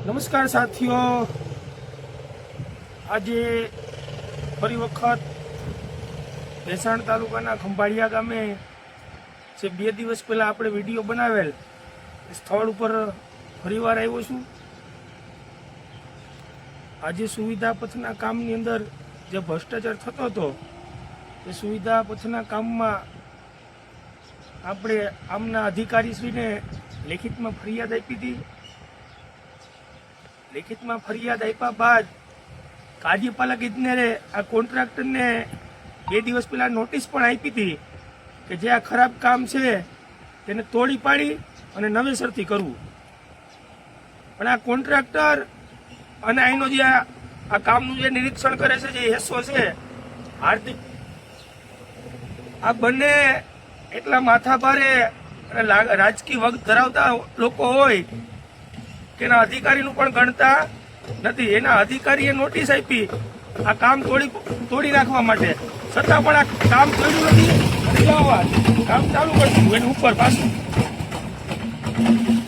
નમસ્કાર સાથીઓ, આજે ફરી વખત ભેસાણ તાલુકાના ખંભાળિયા ગામે જે 2 દિવસ પહેલાં આપણે વિડીયો બનાવેલ સ્થળ ઉપર ફરીવાર આવ્યો છું. આજે સુવિધા પથના કામની અંદર જે ભ્રષ્ટાચાર થતો હતો એ સુવિધા પથના કામમાં આપણે આમના અધિકારીશ્રીને લેખિતમાં ફરિયાદ આપી હતી. લેખિતમાં ફરિયાદ આપ્યા બાદ કાર્યપાલક ઇજનેરે આ કોન્ટ્રાક્ટરને 2 દિવસ પહેલા નોટિસ પણ આપી હતી કે જે આ ખરાબ કામ છે તેને તોડી પાડી અને નવેસરથી કરવું. પણ આ કોન્ટ્રાક્ટર અને અહીંનો જે આ કામનું જે નિરીક્ષણ કરે છે, જે એસો છે હાર્દિક, આ બંને એટલા માથાભારે અને રાજકીય વગ ધરાવતા લોકો હોય કે એના અધિકારીનું પણ ગણતા નથી. એના અધિકારીએ નોટિસ આપી આ કામ તોડી નાખવા માટે, છતાં પણ આ કામ તોડ્યું નથી અને કામ ચાલુ કરશું એની ઉપર પાછું.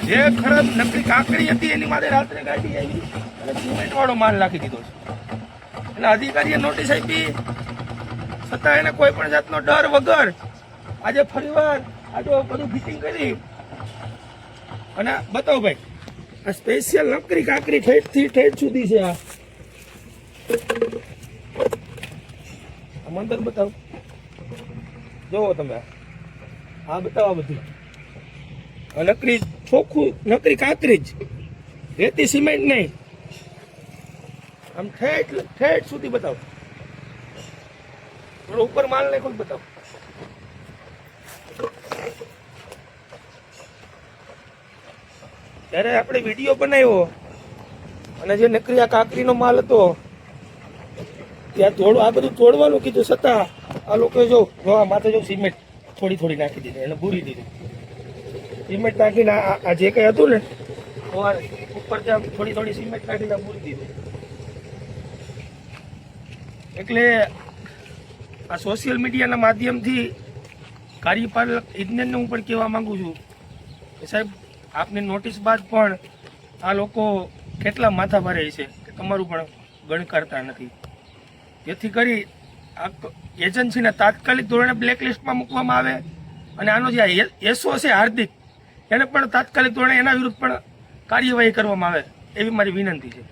જે ખરાબ નકલી કાંકરી હતી એની માથે રાત્રે ગાડી આવી અને સિમેન્ટ વાળો માલ નાખી દીધો છે. એના અધિકારીએ નોટિસ આપી, છતાં એને કોઈ પણ જાતનો ડર વગર આજે ફરીવાર આ જો બધું ફિટિંગ કરી અને બતાવો ભાઈ, આ સ્પેશિયલ નકરી કાંકરી ઠેઠથી ઠેઠ સુધી છે. આ મંદિર બતાવો, જોવો તમે, આ બતાવો બધી નકરી ચોખ્ખું નકરી કાંકરી જ, રેતી સિમેન્ટ નહીં. આમ ઠેઠ સુધી બતાવો, થોડો ઉપર માલ નાખો બતાવો. ત્યારે આપણે વિડીયો બનાવ્યો અને જે નકરી આ કાંકરીનો માલ હતો ત્યાં આ બધું તોડવાનું કીધું, છતાં આ લોકોએ જો આ માથે જો સિમેન્ટ થોડી નાખી દીધી, એને બૂરી દીધું. સિમેન્ટ નાખીને આ જે કંઈ હતું ને ઉપર ત્યાં થોડી સિમેન્ટ નાખીને બૂરી દીધું. એટલે આ સોશિયલ મીડિયાના માધ્યમથી કાર્યપાલક ઇજનેરને હું પણ કહેવા માંગુ છું કે સાહેબ, આપની નોટિસ બાદ પણ આ લોકો કેટલા માથા ભારે છે કે તમારું પણ ગણકારતા નથી. જેથી કરી આ એજન્સીને તાત્કાલિક ધોરણે બ્લેકલિસ્ટમાં મૂકવામાં આવે અને આનો જે એસો છે હાર્દિક, એને પણ તાત્કાલિક ધોરણે એના વિરુદ્ધ પણ કાર્યવાહી કરવામાં આવે એવી મારી વિનંતી છે.